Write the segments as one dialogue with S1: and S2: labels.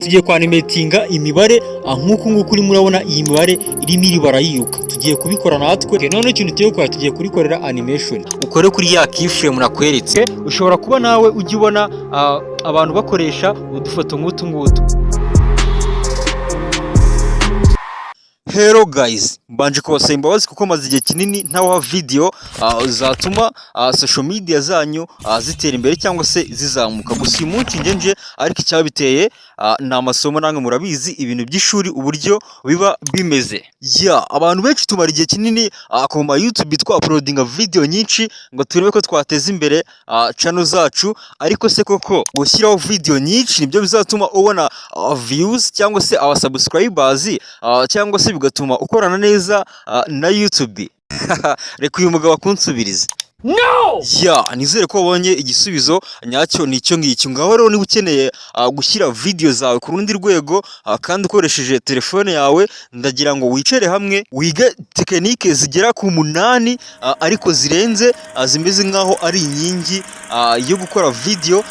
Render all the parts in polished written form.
S1: tugiye kwanimetinga imibare nk'uku nguku urimo urabona iyi mibare irimo iri barayiruka, tugiye kubikora natwe. None ikintu tugiye gukora, tugiye kurikorera animation. Ukore kuri ya keyframe nakweretse. Ushobora kuba nawe ujya ubona abantu bakoresha udufoto nk'utu ngutu. Hello guys, mbanje kubasaba imbabazi kuko maze igihe kinini ntawa video zatuma social media zanyu zitera imbere cyangwa se zizamuka. Gusa uyu munsi nje ariko icyabiteye ni amasomo, namwe murabizi ibintu by'ishuri uburyo biba bimeze. Abantu benshi tumara igihe kinini ku ma YouTube twa-uploadinga video nyinshi ngo turebe ko twateza imbere channel zacu, ariko se koko gushyiraho video nyinshi nibyo bizatuma ubona views cyangwa se subscribers cyangwa se bigatuma ukorana neza na YouTube? Reka uyu mugabo akunsubirize. No! Nizere ko wabonye igisubizo nyacyo nicyo ngicyo. Ngaho rero niba ukeneye gushyira video zawe ku rundi rwego kandi ukoresheje telefone yawe, ndagira ngo wicare hamwe wige tekinike zigera ku 8 ariko zirenze, zimeze nkaho ari inkingi yo gukora video.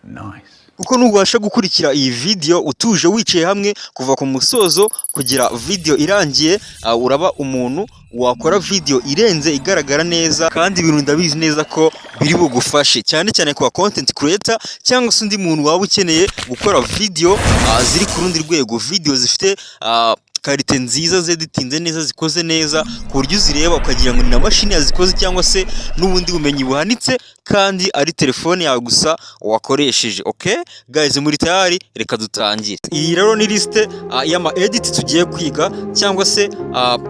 S1: Nice. Uko nubasha gukurikira iyi video utuje wicaye hamwe kuva ku musozo kugira video irangiye, uraba umuntu wakora video irenze igaragara neza, kandi ibintu ndabizi neza ko biri bugufashe cyane cyane kwa content creator cyangwa se undi muntu waba ukeneye gukora video ziri ku rundi rwego, video zifite karite nziza, zeditinze neza, zikoze neza ku buryo uzireba ukagira ngo ni na mashini yazikoze cyangwa se n'ubundi bumenyi buhanitse, kandi ari telefone yawe gusa wakoresheje. Okay guys, muri tayari, reka dutangire. Iyi rero ni liste y'ama edit tugiye kwiga cyangwa se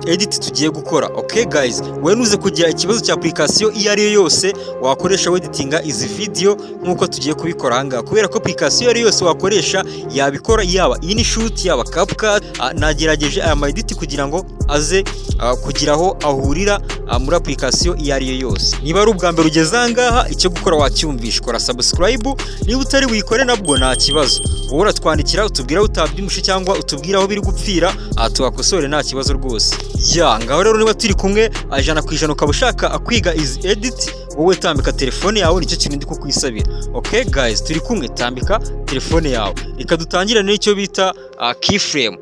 S1: edit tugiye gukora. Okay guys, we nuze kugira ikibazo cya application iyo ari yo yose wakoresha editinga izi video nkuko tugiye kubikora hanga, kubera ko application ari yose wakoresha yabikora, yaba InShoot yaba CapCut. Nagerageje aya ma edit kugira ngo aze kugiraho ahurira muri application iyo ari yo yose. Niba ari ubwa mbere ugeze ahangaha, icyo gukora wacyumvisha, kora subscribe. Niba utari wikore nabwo nta kibazo, wowe uratwandikira utubwira utabyumushe cyangwa utubwira aho biri gupfira, tuhakosore nta kibazo rwose. Ngaho rero niba turi kumwe 100% ukaba ushaka kwiga izi edit, wowe tambika telefone yawe, nicyo kintu ndi kukwisabira. Okay guys, turi kumwe, tambika telefone yawe. Reka dutangire n'icyo bita keyframe.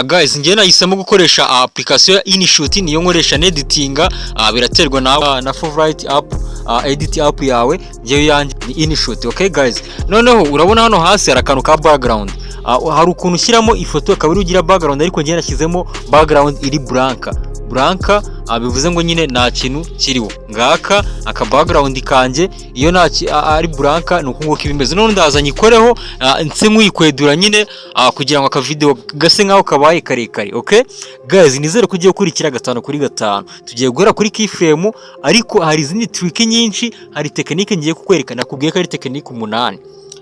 S1: Guys, njye nahisemo gukoresha application ya InShoot, niyo nkoresha editinga. Biraterwa na favorite app edit app yawe, njye yanjye ni InShoot. Okay guys, noneho urabona hano hasi hari akantu ka background. Hari ukuntu ushyiramo ifoto akaba ugira background, ariko njye nashyizemo background iri blank. Bivuze ngo nyine nta kintu kiriho. Ngaka aka background kanje iyo ari blank nuko ngo kibimeze. None ndaza nyikoreho nse nkwikwedura nyine kugira ngo aka video gase nkaho kabaye karekare. Okay guys, nizere ko ugiye gukurikira 5/5. Tugiye guhera kuri keyframe, ariko hari izindi trick nyinshi, hari tekinike ngiye kukwereka. Nakubwiye ko ari tekinike 8.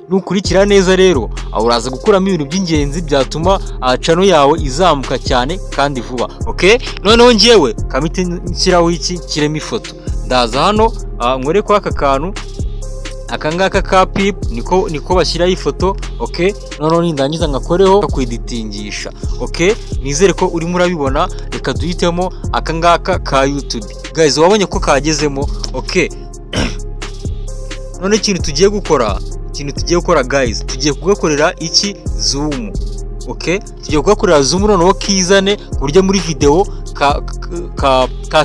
S1: Nukurikira neza rero uraza gukuramo ibintu by'ingenzi byatuma channel yawe izamuka cyane kandi vuba. Okay, noneho ngiyewe kamite nshyiraho iki kiremo ifoto. Ndaza hano nkore kwa aka kantu, akangaka ka pip niko bashyiraho ifoto. Okay, noneho nindangiza ngakoreho kweditingisha. Okay, nizere ko urimo urabibona. Reka duhitemo akangaka ka YouTube. Guys, wabonye ko kagezemo? Okay. None ikintu tugiye gukora guys, tugiye kugakorera iki zoom. Okay, tugiye kugakorera zoom noneho kizane ku buryo muri video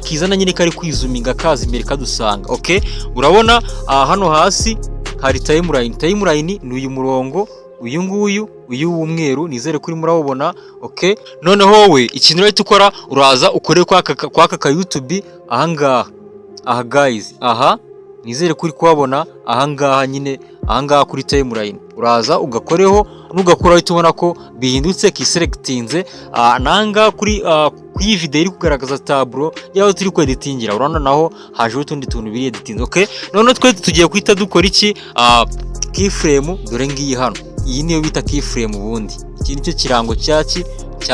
S1: kizana nyine kari kwizuminga kaza imbere kadusanga. Okay, urabona hano hasi hari timeline ni uyu murongo, uyu nguyu, uyu w'umweru, nizere kuri murabona. Okay, noneho wowe ikintu rero tukora, uraza ukore kwa aka YouTube ahangaha. Guys, nizere kuri kuhabona ahangaha nyine, ahangaha kuri timeline uraza ugakoreho, nugakora uhita ubona ko bihindutse kiselectinze. Nanga kuri iyi video iri kugaragaza tableau yaho turi ku editingira, urabona naho haje utundi tuntu biri editinze. Okay, none twe tugiye kwita dukora iki keyframe. Dore ngiyi hano, iyi niyo bita keyframe. Ubundi iki nicyo kirango cya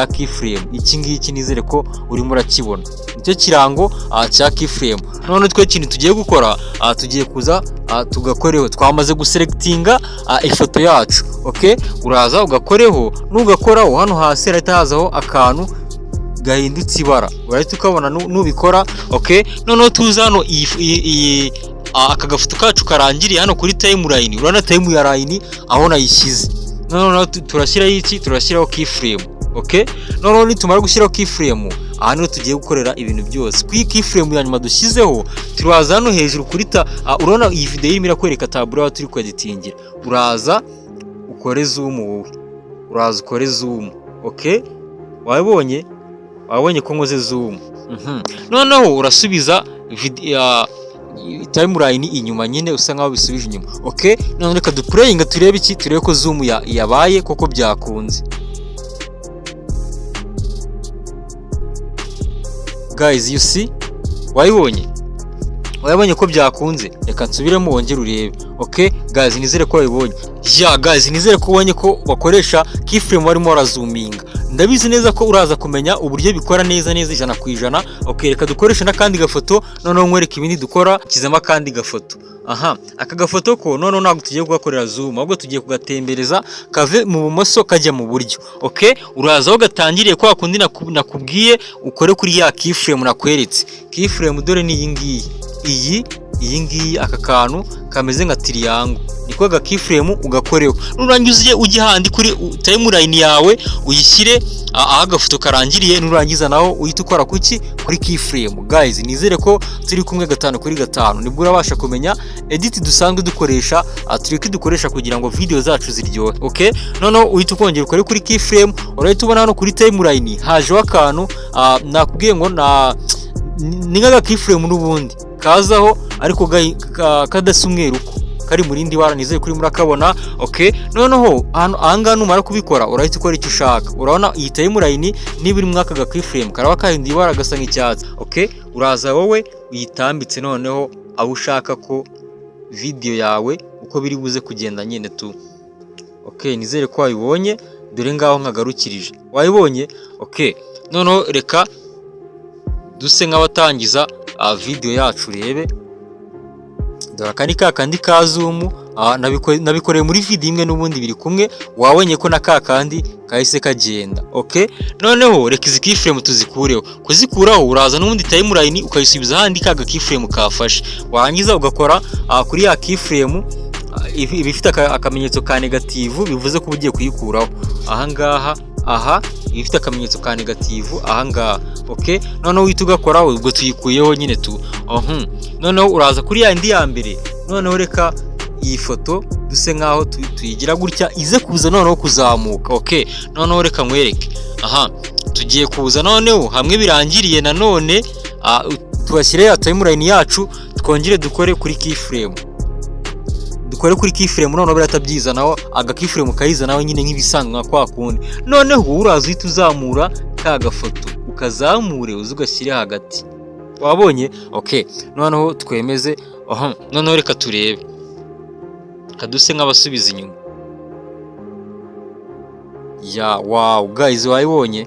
S1: keyframe. Iki ngiki nizere ko urimo urakibona, nicyo kirango cya keyframe. None twe ikintu tugiye gukora, tugiye kuza tugakoreho. Twamaze guselectinga ifoto yacu. Okay, uraza ugakoreho, nugakoraho hano hasi harahita hazaho akantu gahindutse ibara, urahita ukabona nubikora. Okay, noneho tuza hano aka gafoto kacu karangiriye hano kuri timeline. Urabona timeline aho nayishyize. noneho turashyiraho iki, turashyiraho keyframe. Okay, noneho nitumara gushyiraho keyframe, aha niho tugiye gukorera ibintu byose. Kuri keyframe ya nyuma dushyizeho, turaza hano hejuru kuri urabona iyi video irimo irakwereka taburo turi ku editingira. Uraza ukore zoom wowe, uraza ukore zoom. Okay, wabonye ko nkoze zoom. Noneho urasubiza timeline inyuma nyine usa nkaho bisubije inyuma. Okay, none reka duplayinga turebe iki, turebe ko zoom yabaye koko byakunze. Guys, you see, wabonye ko byakunze. Reka nsubiremo wongere urebe. Okay guys, nizere ko wabibonye. Guys, nizere ko ubonye ko bakoresha keyframe barimo barazoominga. Ndabizi neza ko uraza kumenya uburyo bikora neza 100%. Okay, reka dukoresha n'akandi gafoto, noneho nkwereka ibindi dukora kizama kandi gafoto. Aka gafoto ko noneho ntabwo tugiye kugakorera zoom, ahubwo tugiye kugatembereza kave mu bumoso kajya mu buryo. Okay, uraza aho gatangiriye kwa kundi nakubwiye ukore kuri ya keyframe nakweretse. Keyframe dore ni iyi ngiyi, aka kantu kameze nka triangle, niko ga keyframe ugakoreho. Nurangiza ujye handi kuri timeline yawe uyishyire aha gafoto karangiriye, nurangiza naho uhita ukora kuki kuri keyframe. Guys, nizere ko turi kumwe 5 kuri 5 nibwo urabasha kumenya edit dusanzwe dukoresha, trick dukoresha kugira ngo video zacu ziryohe. Okay, noneho uhita ukongera ukore kuri keyframe. Urahita ubona hano kuri timeline haje akantu nakubwiye ngo ni nka keyframe n'ubundi kazaho ariko kadasa umweru uko kari muri indi bara, nizeye kuri murakabona. Okay, noneho ahanga numara kubikora urahita ukora icyo ushaka. Urabona iyi timeline niba iri mwaka ga keyframe karaba kahindi ibara gasa nk'icyatsi. Okay, uraza wowe uyitambitse noneho abo ushaka ko video yawe uko biri buze kugenda nyine tu. Okay, nizere ko wabibonye, dore ngaho nkagarukirije. Wabibonye? Okay, noneho reka duse nk'abatangiza video yacu rebe. Dore akandi kakandi ka zoom nabikoreye muri video imwe n'ubundi biri kumwe, wabonye ko na kakandi kahise kagenda. Okay, noneho reka izi keyframe tuzikureho. Kuzikuraho uraza n'ubundi timeline ukayisubiza handi kaga keyframe kafashe. Warangiza ugakora kuri ya keyframe ibifite akamenyetso ka negative, bivuze ko ugiye kuyikuraho. Aha ifite akamenyetso ka negative ahangaha. Okay, noneho uhita ugakora ubwo tuyikuyeho nyine tu. Noneho uraza kuri ya ndi ya mbere, noneho reka iyi foto duse nkaho tuyigira gutya ize kuza noneho kuzamuka. Okay, noneho reka nkwereke. Tugiye kuza noneho hamwe birangiriye, nanone tubashyire ya timeline yacu, twongere dukore kuri keyframe. Noneho biratabyiza naho aga keyframe kayiza nawe nyine nk'ibisanzwe nka kwa kundi. Noneho uraza uhita uzamura ka gafoto, ukazamure uzi ugashyire hagati. Wabonye? Okay, noneho twemeze. Noneho reka turebe, kaduse nk'abasubiza inyuma. Wow guys, wabibonye?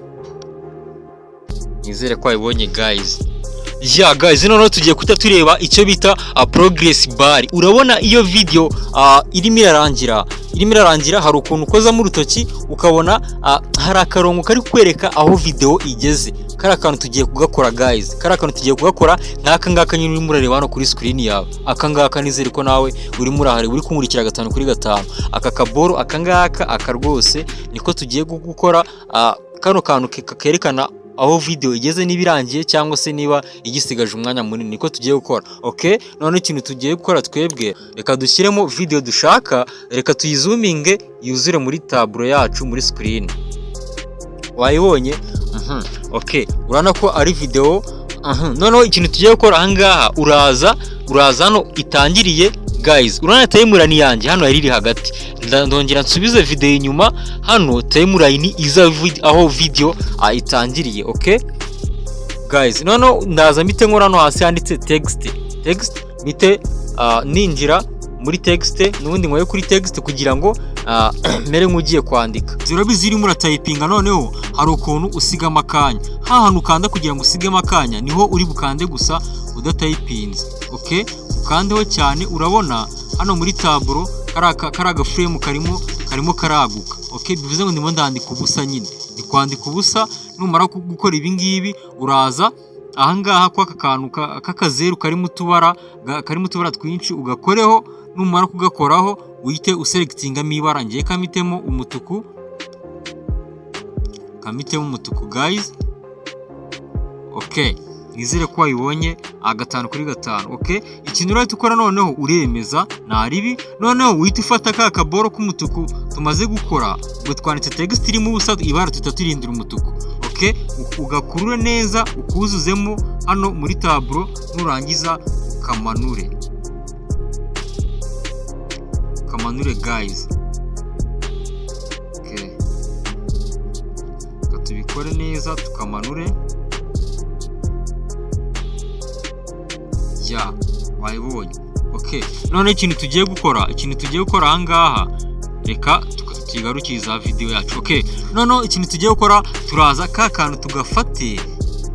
S1: Nizere ko wabibonye guys. Guys, noneho tugiye kuta tureba icyo bita progress bar. Urabona iyo video irimo irarangira hari ukuntu ukoza mu rutoki ukabona hari akarongo kari kwereka aho video igeze. Kari akantu tugiye kugakora guys, n'aka ngaka nyine urimo urareba hano kuri screen yawe. Aka ngaka nizere ko nawe urimo urahari uri kumurikira 5 kuri 5. Aka kaboro aka ngaka aka rwose niko tugiye gukora. Kano kantu kerekana aho video igeze nibirangiye cyangwa se niba igisigaje umwanya munini, niko tugiye gukora. Okay, none ikintu tugiye gukora twebwe, reka dushyiremo video dushaka, reka tuyizoominge yuzure muri taburo yacu muri screen. Wayibonye? Okay, urana ko ari video. Noneho ikintu tugiye gukora ahangaha, uraza hano itangiriye. Guys, urana timeline yanjye hano yari hagati. Ndongera nsubize video inyuma, hano timeline iza aho video itangiriye. Okay guys, noneho ndaza mite nkora hano hasi handitse text mite ninjira muri text, nubundi ngoye kuri text kugira ngo mere nk'ugiye kwandika. Zirabizi iri muri typinga, noneho hari ukuntu usiga amakanya. Hahanu ukanda kugira ngo usige amakanya, niho uri bukande gusa udatayipinze. Okay, ukandeho cyane. Urabona hano muri taburo karaga frame karimo karaguka. Okay, bivuze ngo ndimo ndandika ubusa nyine. Ndi kwandika ubusa. Numara gukora ibi ngibi, uraza ahangaha kwa kantu kakazeru karimo utubara twinshi ugakoreho. Numara kugakoraho uhite uselectingamo ibara. Ngiye kamitemo umutuku, guys. Okay, nizere ko wayibonye 5/5. Okay, ikintu urahita ukora noneho uremeza naribi, noneho uhita ufata ka kaboro k'umutuku tumaze gukora, ngo twanditse text irimo ubusa ibara tutaturindira umutuku. Okay, ugakurure neza ukuzuzemo hano muri tableau, nurangiza ukamanure guys. Okay, tubikore neza tukamanure. Ya, wayibonye. Okay, none ikintu tugiye gukora ahangaha, reka tukigarukiriza video yacu. Okay, none ikintu tugiye gukora, turaza ka kantu tugafate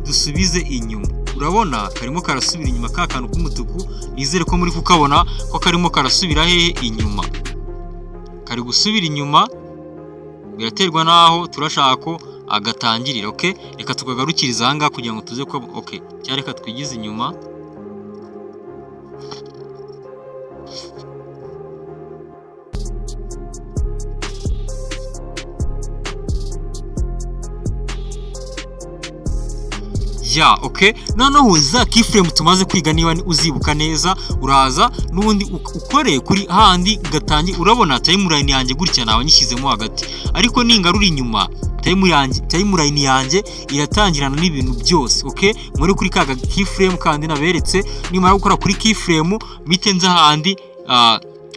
S1: dusubize inyuma. Urabona karimo karasubira inyuma, ka kantu k'umutuku. Nizere ko muri kukabona ko karimo karasubira hehe inyuma. Kari gusubira inyuma, biraterwa naho turashaka ko agatangirira. Okay, reka tukagarukiriza ahangaha kugira ngo tuze ko okay, cyareka twigize inyuma. Ya, okay, noneho za keyframe tumaze kwiga, niba uzibuka neza, uraza n'ubundi ukore kuri handi gatangi. Urabona timeline yanjye gutya nawe nyishyizemo hagati, ariko ningarura inyuma timeline yanjye iratangirana n'ibintu byose. Okay, muri kuri ka keyframe kandi naberetse, nimara gukora kuri keyframe mite nza handi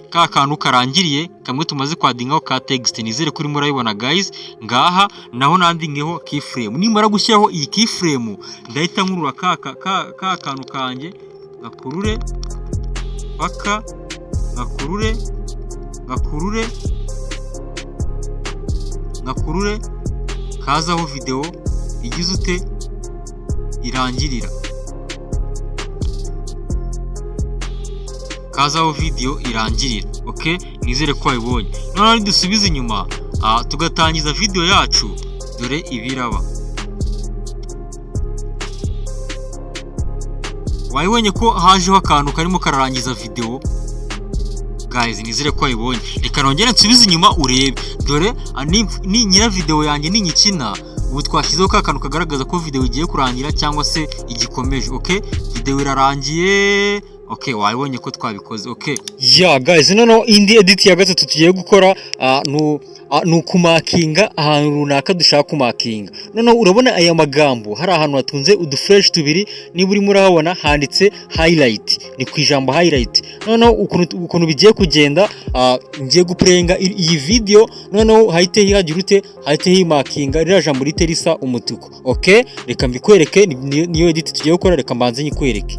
S1: ka kantu karangiriye kamwe tumaze kwadingaho ka text. Nizere kuri murayibona guys. Ngaha naho nandingeho keyframe. Nimara gushyiraho iyi keyframe, ndahita nkurura ka kantu kanje, ngakurure paka, ngakurure kazaho video igize ute irangirira, kazaho video irangirira. Okay, nizere ko wayibonye. None dusubize inyuma, tugatangiza video yacu. Dore ibiraba, wayibonye ko hajeho akantu karimo kararangiza video guys. Nizere ko wayibonye. Reka nongere nsubize inyuma urebe. Dore ni nyira video yanjye ninyikina, ubu twashyizeho ka kantu kagaragaza ko video igiye kurangira cyangwa se igikomeje. Okay, video irarangiye. Okay, wayibonye ko twabikoze. Okay, ya guys, noneho indi edit ya gatatu tugiye gukora ni ukumakinga ahantu runaka dushaka kumakinga. Noneho urabona aya magambo hari ahantu hatunze udufresh tubiri, niba urimo urabona handitse highlight, ni ku ijambo highlight. Noneho ukuntu bigiye kugenda, ngiye guplayinga iyi video, noneho hahite hihagira ute, hahite himakinga rira jambo rite risa umutuku. Okay, reka mbikwereke, niyo edit tugiye gukora. Reka mbanze nyikwereke.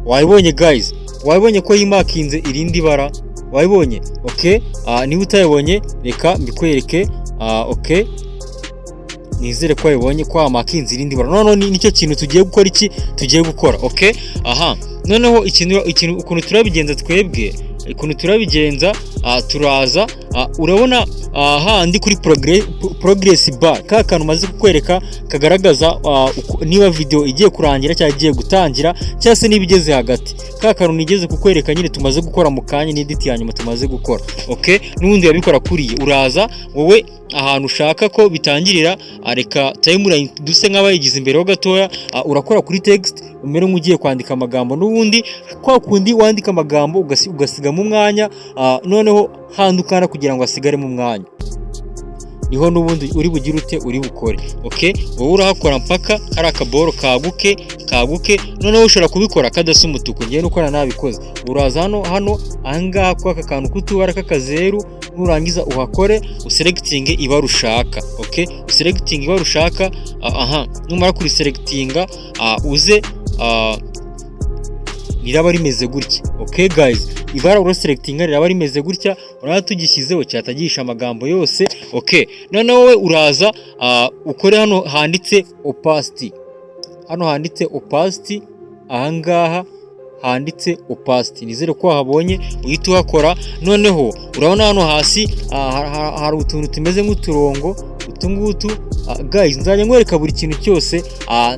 S1: Wayibonye guys, wayibonye ko yimakinze irindi bara, wayibonye. Okay, niba utayibonye reka mbikwereke. Okay, nizere ko wayibonye ko amakinze irindi bara. Noneho nicyo kintu tugiye gukora, iki tugiye gukora. Okay, aha, noneho ikintu ukuntu turabigenza twebwe, ukuntu turabigenza, turaza, urabona handi kuri progress bar, ka kantu maze kukwereka kagaragaza niba video igiye kurangira cyangwa igiye gutangira cyangwa se niba igeze hagati. Ka kantu nigeze kukwereka nyine tumaze gukora mu kanya, ni edit ya nyuma tumaze gukora. Okay, n'ubundi yabikora kuriye, uraza wowe ahantu ushaka ko bitangirira, reka timeline duse nk'abayigize imbere ho gatoya, urakora kuri text umere nk'ugiye kwandika amagambo. N'ubundi kwa kundi wandika amagambo ugasigamo umwanya, noneho handukana kugira ngo asigare mu mwanya, niho n'ubundi uri bugire ute, uri bukore. Okay, wowe urahakora mpaka hari akaboro kaguke. Noneho ushobora kubikora kadasa umutuku, ngiye nukora nabikoze. Uraza hano ahangaha kwa aka kantu kutubara k'akazeru, nurangiza uhakore uselectinge ibara ushaka. Okay, uselectinge ibara ushaka. Numara kuri selectinga, uze riraba rimeze gutya. Okay guys, ibara uro selectinga riraba rimeze gutya, uraba tugishyizeho cyatagisha amagambo yose. Okay, noneho wowe uraza ukore hano handitse opacity. Hano handitse opacity, ahangaha handitse opacity. Nizere ko wahabonye, uhita uhakora. Noneho urabona hano hasi hari utuntu tumeze nk'uturongo utungutu guys nzajya nkwereka buri kintu cyose,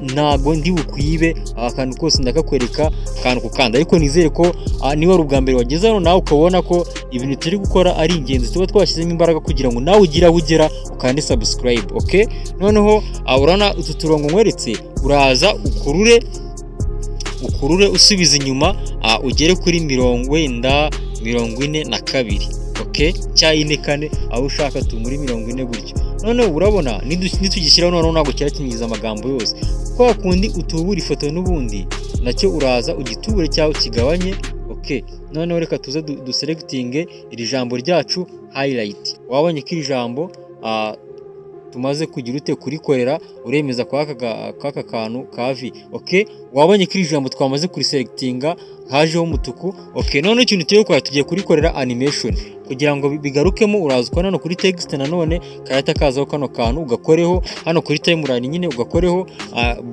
S1: ntago ndi bukwibe, akantu kose ndakakwereka akantu kukanda, ariko nizere ko niba ari ubwa mbere wageze hano nawe ukabona ko ibintu turi gukora ari ingenzi, tuba twashyizemo imbaraga kugira ngo nawe ugire aho ugera ukande subscribe. Okay, noneho urabona utu turongo nkweretse, uraza ukurure usubiza inyuma, ugere kuri 42. Okay, cya 44 aho ushaka muri 40 gutyo. Noneho urabona nitugishyiraho noneho ntabwo cyarakinyiza amagambo yose, kwa kundi utubura ifoto n'ubundi nacyo uraza ugitubure cyaho kigabanye. Okay, noneho reka tuze duselectinge iri jambo ryacu highlight. Wabonye ko iri jambo tumaze kugira ute kurikorera, uremeza kwa aka kantu kavi. Okay, wabonye ko iri jambo twamaze kuriselectinga hajeho umutuku. Okay, none ikintu tugiye gukora, tugiye kurikorera animation kugira ngo bigarukemo. Uraza ukora hano kuri text, nanone karata kazaho kano kantu ugakoreho, hano kuri timeline nyine ugakoreho,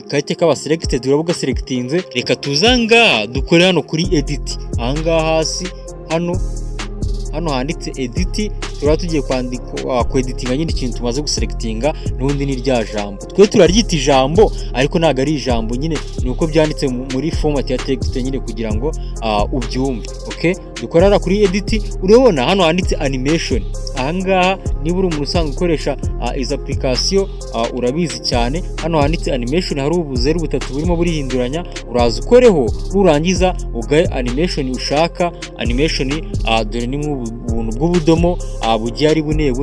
S1: kahite kaba selected, urabuga selectinze. Reka tuzanga dukore hano kuri edit, ahangaha hasi hano handitse edit, turaba tugiye kweditinga nyine ikintu tumaze guselectinga, n'ubundi ni rya jambo. Twe turaryita ijambo ariko ntago ari ijambo nyine, ni uko byanditse muri format ya text nyine kugira ngo ubyumve. Okay, dukorera kuri edit, urabona hano handitse animation. Ahangaha niba uri umuntu usanzwe ukoresha izi application urabizi cyane, hano handitse animation, hari ubuzeru butatu burimo burihinduranya, uraza ukoreho, nurangiza ugaye animation ushaka. Animation dore ni ubuntu bw'ubudomo bugiye ari bune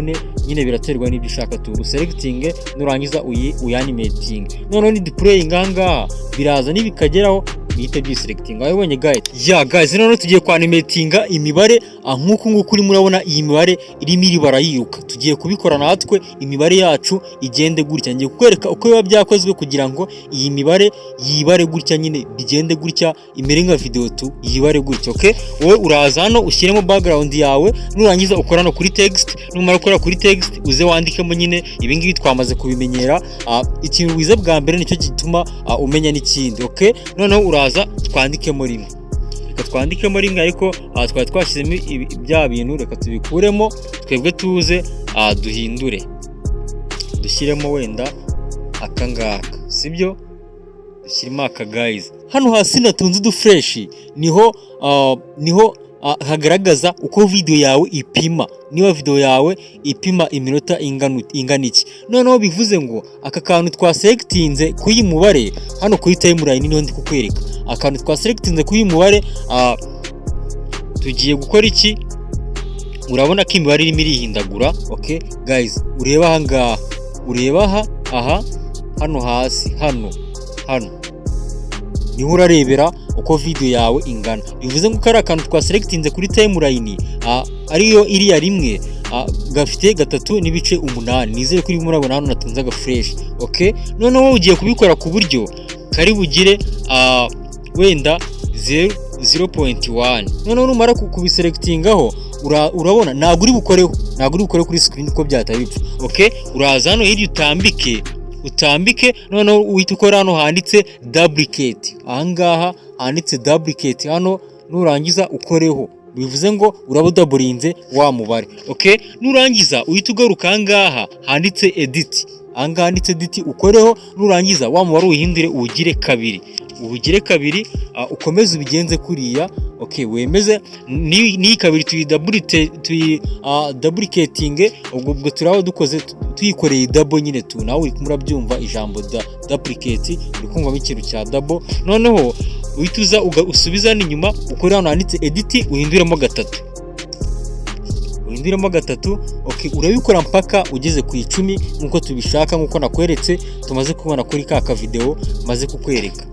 S1: nyine, biraterwa n'ibyo ushaka, tu selecting nurangiza uyanimating. Noneho ni deploying ahangaha biraza nibikageraho bihita by'iselecting. Wabonye guys, noneho tugiye kwa animatinga imibare nk'uko nguko uri murabona iyi mibare irimo iribara yiruka. Tugiye kubikora natwe imibare yacu igende gutya. Ngiye kukwereka uko biba byakozwe kugira ngo iyi mibare yibare gutya nyine, bigende gutya, imere nka video tu yibare gutya. Okay, wowe uraza hano ushyiremo background yawe, nurangiza ukora no kuri text. Numara gukora kuri text uze wandikemo nyine ibi ngibi twamaze kubimenyera. Ikintu wize bwa mbere nicyo gituma umenya n'ikindi. Okay, noneho uraza twandikemo rimwe, ariko twari twashyizemo bya bintu, reka tubikuremo twebwe tuze duhindure, dushyiremo wenda akangaka, sibyo? Dushyiremo aka guys. Hano hasi natunze udufresh, niho hagaragaza uko video yawe ipima, niba video yawe ipima iminota ingana iki. Noneho bivuze ngo aka kantu twaselectinze kuyi mubare hano kuri timeline niho ndi kukwereka. Akantu twaselectinze kuyi mubare tugiye gukora iki? Urabona ko imibare irimo irihindagura. Okay guys, ureba ahangaha, ureba aha hano hasi, hano niho urarebera uko video yawe ingana. Bivuze ngo kari akantu twaselectinze kuri timeline ariyo iriya rimwe gafite 3.8. Nizere kuri murabona hano natunze aga fresh. Okay, noneho ugiye kubikora ku buryo kari bugire wenda 0.1. noneho numara kubiselectingaho urabona ntago uri bukoreho kuri screen uko byataye bipfa. Okay, uraza hano hirya utambike, noneho uhita ukora hano handitse duplicate. Ahangaha handitse duplicate, hano nurangiza ukoreho, bivuze ngo urabudaburinze wa mubare. Okay, nurangiza uhita ugaruka ahangaha handitse edit, ahangaha handitse edit ukoreho, nurangiza wa mubare uhindure uwugire kabiri, ukomeze ubigenze kuriya. Okay, wemeze ni kabiri duplicating. ubwo turaho dukoze tuyikoreye double nyine tu, nawe uri murabyumva ijambo duplicate, uri kumva ikintu cya double. Noneho uhita usubiza inyuma, ukore hano handitse edit, uhinduremo 3. Okay, urabikora mpaka ugeze ku 10 nkuko tubishaka, nkuko nakweretse tumaze kubona kuri ka video maze kukwereka.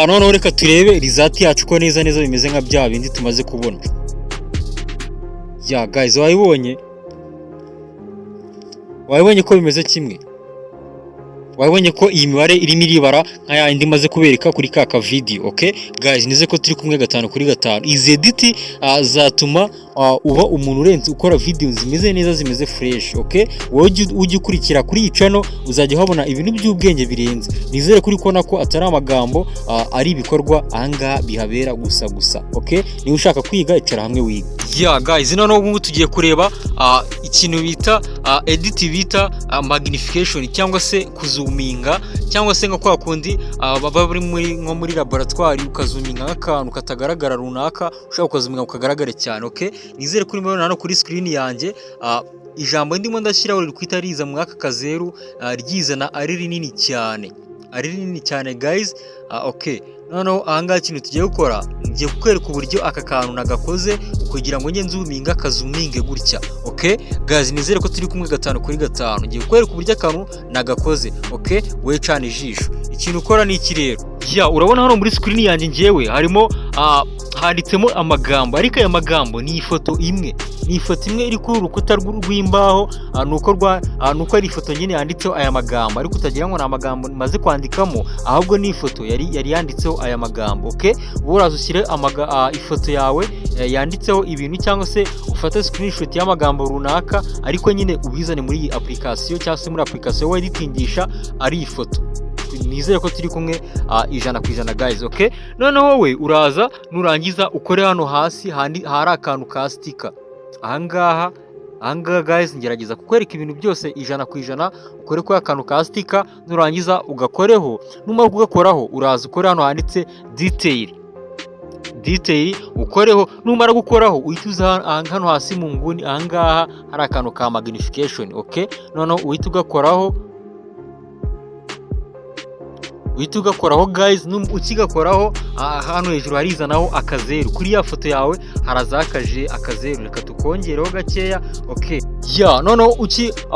S1: Noneho reka turebe result yacu ko neza bimeze nka bya bindi tumaze kubona. Guys, wabibonye ko bimeze kimwe. wabonye ko iyi mibare irimo iribara nka ya indi maze kubereka kuri ka video. Okay guys, nize ko turi kumwe 5/5. Izi edit zatuma uba umuntu urenze ukora video zimeze neza, zimeze fresh. Okay, wowe ujye ukurikira kuri iyi channel uzajya habona ibintu by'ubwenge birenze. Nizere kuri kona ko atari amagambo, ari ibikorwa ahangaha bihabera gusa. Okay, niba ushaka kwiga icara hamwe wiga. Yeah guys, noneho ubu tugiye kureba ikintu bita edit bita magnification cyangwa se kuzuminga, cyangwa se nka kwa kundi baba bari nko muri laboratoire ukazuminga nk'akantu katagaragara runaka, ushaka kuzuminga ukagaragare cyane. Okay, nizere kuri mbona hano kuri screen yanjye ijambo ndimo ndashyiraho riri kwita riza mu aka kazeru, ryizana ari rinini cyane guys. Okay, noneho ahangaha ikintu tugiye gukora, ngiye kukwereka uburyo aka kantu nagakoze kugira ngo nge nzuminga kazuminge gutya. Okay guys, nizere ko turi kumwe 5/5. Ngiye kukwereka uburyo akantu nagakoze. Okay, we cana ijisho. Ikintu ukora ni iki rero? Urabona hano muri screen yanjye ngewe harimo handitsemo amagambo, ariko aya magambo ni ifoto imwe. Ni ifoto imwe iri kuri urukuta rw'imbaho, nuko ari ifoto nyine yanditseho aya magambo, ariko utagira ngo ni amagambo maze kwandikamo, ahubwo ni ifoto yari yanditseho aya magambo. Okay, uraza ushyire ifoto yawe yanditseho ibintu, cyangwa se ufate screenshot y'amagambo runaka, ariko nyine ubizane muri iyi application cyangwa se muri application wowe editingisha ari ifoto. Nizere ko turi kumwe 100% guys. Okay, noneho wowe uraza nurangiza ukore hano hasi hari akantu ka sticker. Ahangaha guys, ngerageza kukwereka ibintu byose 100%. Ukore ko akantu ka sticker, nurangiza ugakoreho. Numara kugakoraho uraza ukore hano handitse detail ukoreho. Numara gukoraho uhituza hano hasi mu nguni, ahangaha hari akantu ka magnification. Okay, noneho uhita ugakoraho guys. Ukigakoraho hano hejuru harizanaho akazeru, kuri ya foto yawe harazakaje akazeru, reka tukongereho gakeya. Okay, noneho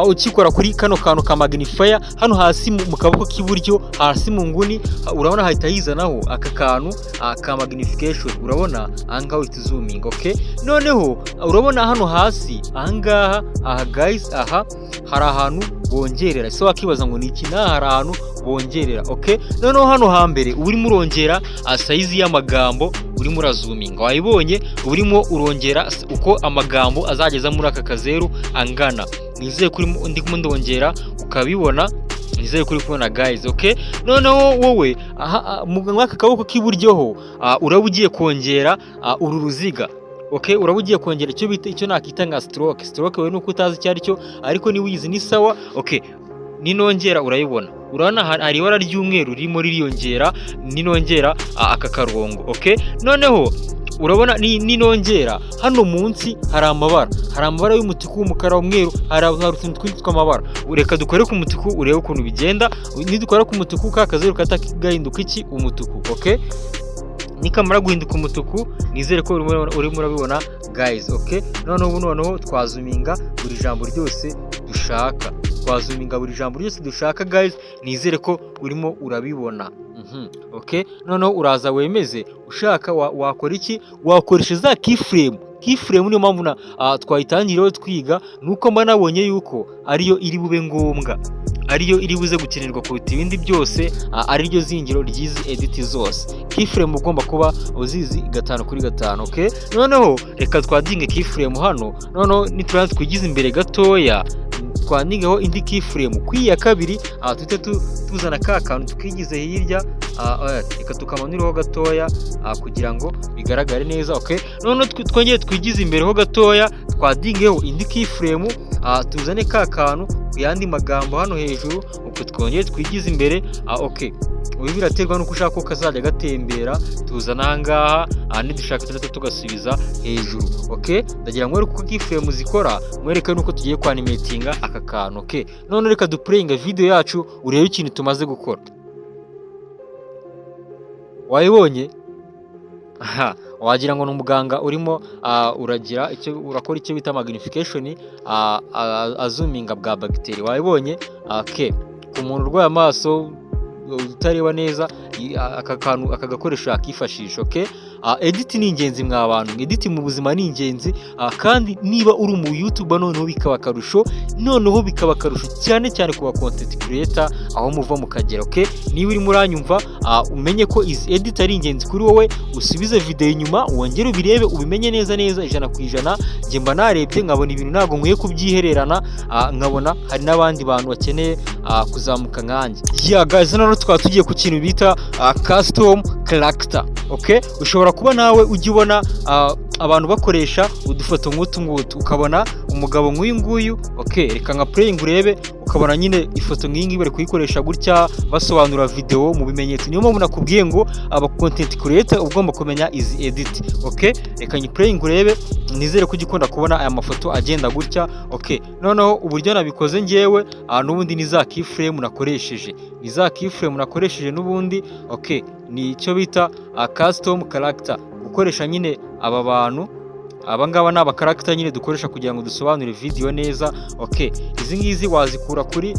S1: ukikora kuri kano kantu ka magnifier hano hasi mu kaboko k'iburyo, hasi mu nguni, urabona hahita hizanaho aka kantu ka magnification. Urabona ahangaha uhita zooming. Okay, noneho urabona hano hasi ahangaha guys, hari ahantu bongerera. So wakibaza ngo ni iki? Hari ahantu bongerera. Okay, noneho hano hambere urimo urongera size y'amagambo, urimo urazuminga. Wayibonye urimo urongera uko amagambo azageza muri aka kazeru angana. Nizeye kuri ndimo ndongera ukabibona, nizeye kuri kubona guys. Okay, noneho wowe mu aka kaboko k'iburyo ho urabugiye kongera uru ruziga. Okay, urabugiye kongera icyo nakita nka stroke. Wewe nuko utazi icyo ari cyo, ariko ni wizi ni sawa. Okay, ninongera urayibona, urabona hari ibara ry'umweru ririmo ririyongera, ninongera aka karongo. Okay, noneho urabona ninongera hano munsi hari amabara y'umutuku, umukara, umweru, hari utuntu twinshi tw'amabara. Reka dukore ku mutuku urebe ukuntu bigenda. Nidukora ku mutuku ka kazeru katagahinduka iki? Umutuku. Okay, nikamara guhinduka umutuku, nizere ko urimo urabibona guys. Okay, noneho twazuminga buri jambo ryose dushaka. Guys, nizere ko urimo urabibona. Okay, noneho uraza wemeze. Ushaka wakora iki? Wakoresha za keyframe. Niyo mpamvu twayitangiriyeho twiga, nuko mba nabonye yuko ariyo iri bube ngombwa, ariyo iri buze gukenerwa kuruta ibindi byose, ariryo zingiro ry'izi edit zose. Keyframe ugomba kuba uzizi 5/5. Okay, noneho reka twadinge keyframe hano. Noneho nituranze twigize imbere gatoya, twandingeho indi keyframe kwiya kabiri, tuhite tuzana ka kantu tukigize hirya. Reka tukamanuraho gatoya kugira ngo bigaragare neza. Okay, noneho twongeye twigize imbere ho gatoya, twadingeho indi keyframe, tuzane ka kantu ku yandi magambo hano hejuru, uko twongeye twigize imbere. Okay, ubu biraterwa nuko ushaka ko kazajya gatembera. Tuzana ahangaha, nidushaka tugasubiza hejuru. Okay, ndagira ngo uko keyframe zikora mwereke nuko tugiye kwanimatinga aka kantu. Okay, none reka duplayinga video yacu urebe ikintu tumaze gukora. Wayibonye? Wagira ngo n'umuganga urimo urakora icyo bita magnification, azuminga bwa bacteria. Wayibonye? Okay, ku muntu urwaye amaso utareba neza, aka gakoresho yakifashisha. Okay, edit ni ingenzi mwa bantu, edit mu buzima ni ingenzi, kandi niba uri umu YouTuber noneho bikaba akarusho, cyane cyane ku ba content creator aho muva mukagera. Okay, niba uri muranyumva umenye ko izi edit ari ingenzi kuri wowe, usubize video inyuma wongere ubirebe ubimenye neza 100%. Nge mba narebye nkabona ibintu ntabwo nkwiye kubyihererana, nkabona hari n'abandi bantu bakeneye kuzamuka nkanjye. Guys, nano twaba tugiye ku kintu bita custom character. Okay, ushobora kuba nawe ujya ubona abantu bakoresha udufoto nk'utu ukabona umugabo nk'uyu nguyu. Okay, reka nka playing urebe, ukabona nyine ifoto nk'ingi bari kuyikoresha gutya basobanura video mu bimenyetso. Niyo mpamvu nakubwiye ngo aba content creator ugomba kumenya izi edit. Okay, reka nyi playing urebe, nizere ko ugikunda kubona aya mafoto agenda gutya. Okay, noneho uburyo nabikoze ngewe n'ubundi ni za keyframe nakoresheje n'ubundi. Okay, ni icyo bita custom character, gukoresha nyine aba bantu abangaba ni abakarakita nyine dukoresha kugira ngo dusobanure video neza. Okay, izi ngizi wazikura kuri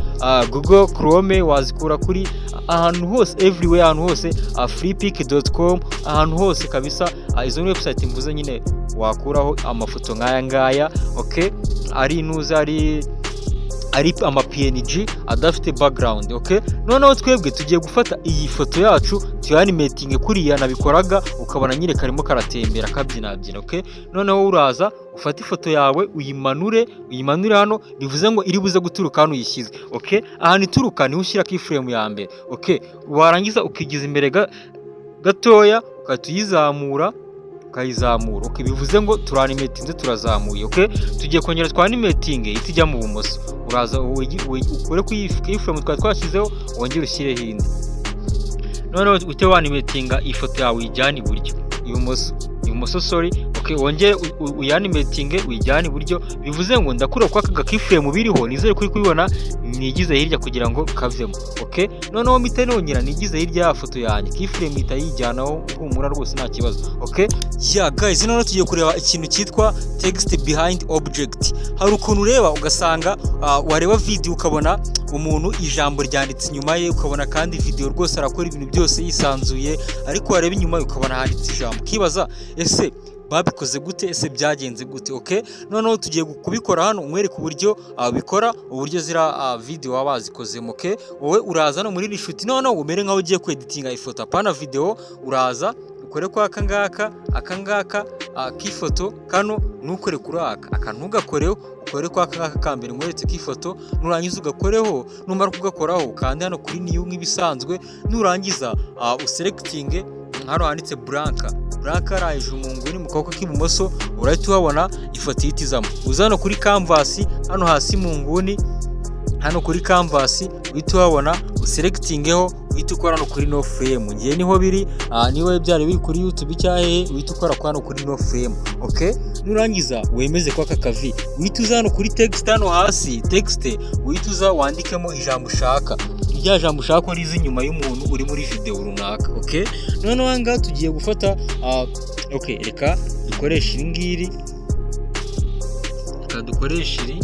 S1: Google Chrome, wazikura kuri ahantu hose, everywhere, ahantu hose, freepik.com, ahantu hose kabisa. Izo ni website mvuze nyine wakuraho amafoto nk'aya ngaya. Okay, ari inuza ari ama PNG adafite background. Okay, noneho twebwe tugiye gufata iyi foto yacu tuyanimating kuriya nabikoraga, ukabona nyine karimo karatembera kabyina. Okay, noneho uraza ufata ifoto yawe uyimanure hano, bivuze ngo iri buze guturuka hano uyishyize. Okay, ahantu ituruka niho ushyira keyframe ya mbere. Okay, warangiza ukigiza imbere gatoya ukatuyizamura ukayizamura. Okay, bivuze ngo turanimatinze turazamuye. Okay, tugiye kongera twanimating itijya mu bumoso, uraza ukore ku keyframe twashyizeho wongere ushyire hindi. Noneho ute wanimatinga ifoto yawe ijyana iburyo, ibumoso sorry. Okay, wongere uyanimatinge uyijyana iburyo, bivuze ngo ndakura kwa aka keyframe biriho, nizere kuri kubibona, nigize hirya kugira ngo kavemo. Okay, noneho mite nongera nigize hirya ya foto yanjye, keyframe itayijyanaho humura rwose nta kibazo. Okay, guys, noneho tugiye kureba ikintu cyitwa text behind object. Hari ukuntu ureba ugasanga wareba video ukabona umuntu ijambo ryanditse inyuma ye, ukabona kandi video rwose arakora ibintu byose yisanzuye, ariko wareba inyuma ukabona handitse ijambo, kibaza ese babikoze gute, ese byagenze gute? Okay, noneho tugiye kubikora hano, umwereka uburyo bikora, uburyo zira video waba wazikozemo. Okay, wowe uraza no muri reshoot, noneho umere nkaho ugiye kweditinga ifoto apana video, uraza ukore kwa akangaka k'ifoto kano, nukore kuri aka ntugakoreho, ukore kwa akangaka kambere nkweretse k'ifoto, nurangiza ugakoreho, numara kugakoraho kandi hano kuri new nk'ibisanzwe, nurangiza uselecting hano handitse blank araje umunguni mu kaboko k'ibumoso, urahita uhabona ifoto yitizamo. Uzano kuri canvas hano hasi mu nguni, hano kuri canvas uhita uhabona uselectingeho, uhita ukora no kuri no frame. Ngiye niho biri, niwe byari biri kuri YouTube cyahe, uhita ukora kwa no kuri no frame. Okay, nurangiza wemeze kwa kakavi, uhita uzano kuri text hano hasi, text uhita uza wandikemo ijambo ushaka, irya jambo ushaka ko rizi inyuma y'umuntu uri muri video runaka. Okay, noneho anga tugiye gufata okay, reka dukoresha iri ngiri, reka dukoresha iri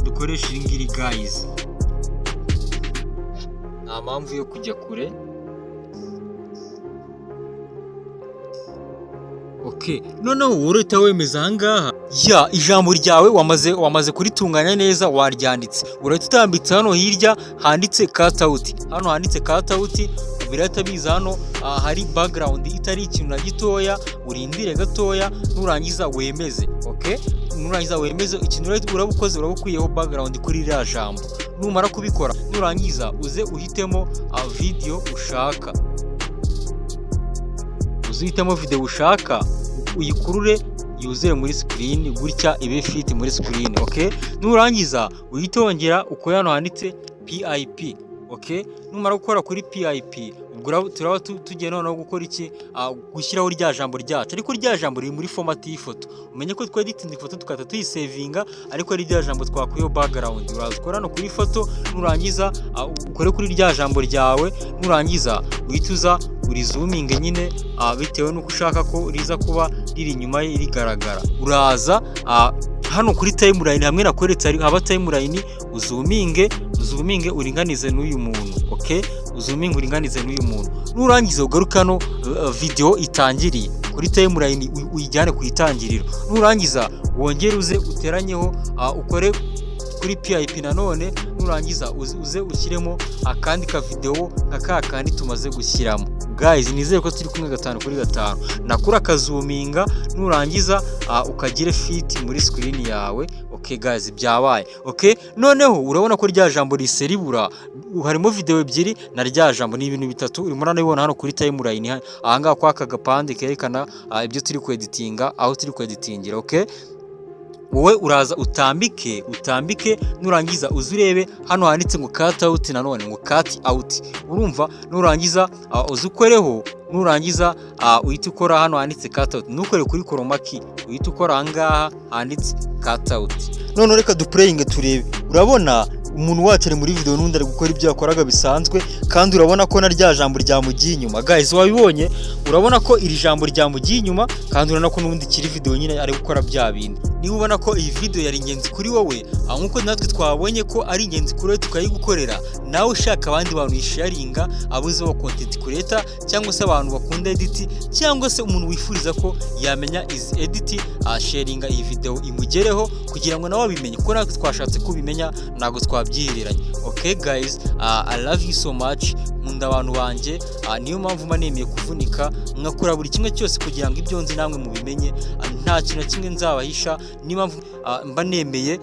S1: dukoresha iri ngiri guys, nta mpamvu yo kujya kure. Okay, noneho ureta wemeza ahangaha ijambo ryawe wamaze kuritunganya neza, waryanditse, urahita utambitse hano hirya handitse cut out, hano handitse cut out, birahita biza hano hari background itari ikintu na gitoya, urindire gatoya, nurangiza wemeze. Okay, nurangiza wemeze ikintu urabukoze, urabukuyeho background kuri iriya jambo. Numara kubikora, nurangiza uze uhitemo video ushaka, uzihitamo video ushaka, uyikurure yuzuye muri screen gutya, ibe fit muri screen. Okay, nurangiza uhite wongera uko hano handitse PIP. Okay, numara gukora kuri PIP, ubwo turaba tugiye noneho gukora iki, gushyiraho rya jambo ryacu, ariko rya jambo riri muri format y'ifoto. Umenye ko tweditinze ifoto tukata tuyisavinga, ariko ari rya jambo twakuyeho background. Uraza ukora no kuri foto, nurangiza ukore kuri rya jambo ryawe, nurangiza uhituza urizuminge nyine bitewe nuko ushaka ko riza kuba riri inyuma ye rigaragara. Uraza hano kuri timeline hamwe nakweretse haba timeline, uzuminge uringanize n'uyu muntu. Okay, uzuminga uringanize n'uyu muntu, nurangiza ugaruke hano video itangiriye kuri timeline uyijyane ku itangiriro, nurangiza wongere uze uteranyeho ukore kuri PIP nanone, nurangiza uze ushyiremo akandi ka video nka kandi tumaze gushyiramo. Guys, nizeye ko turi kumwe 5x5. Nakura akazuminga, nurangiza ukagire fit muri screen yawe. Okay guys, byabaye. Okay, noneho urabona ko rya jambo riseribura, harimo video ebyiri na rya jambo, ni ibintu bitatu urimo nanabibona hano kuri timeline. Ahangaha kwa aka gapande kerekana ibyo turi ku editinga, aho turi ku editingira. Okay, wowe uraza utambike, nurangiza uzurebe hano handitse ngo cut out, nanone ngo cut out. Urumva, nurangiza uzukoreho, nurangiza uhita ukora hano handitse cut out, nukore kuri chroma key, uhita ukora ahangaha handitse cut out. None reka duplaying turebe. Urabona umuntu wacu ari muri video n'undi ari gukora ibyo yakoraga bisanzwe, kandi urabona ko na rya jambo ryamugiye inyuma. Guys, wabibonye, urabona ko iri jambo ryamugiye inyuma, kandi urabona ko n'undi kiri video nyine ari gukora bya bindi. Niba ubona ko iyi video yari ingenzi kuri wowe, nkuko natwe twabonye ko ari ingenzi kuri wowe tukayigukorera, nawe ushaka abandi bantu yisharinga, abuze wa content creator, cyangwa se abantu bakunda edit, cyangwa se umuntu wifuriza ko yamenya izi edit, sharinga iyi video imugereho kugira ngo nawe abimenye, kuko natwe twashatse kubimenya ntago twabyihereranye. Okay guys, I love you so much. Nkunda abantu banje, niyo mpamvu mba nemeye kuvunika nkakora buri kimwe cyose kugira ngo ibyo nzi namwe mubimenye, nta kintu kimwe nzabahisha. Niyo mpamvu mba nemeye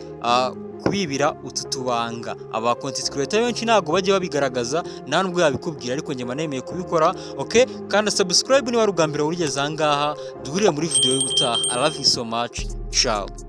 S1: kubibira utu tubanga. Aba content creator benshi ntago bajye babigaragaza, nta nubwo yabikubwira, ariko njye mba nemeye kubikora. Okay, kandi subscribe niba rugambira urigeze ahangaha. Duhurire muri video y'ubutaha. I love you so much. Ciao.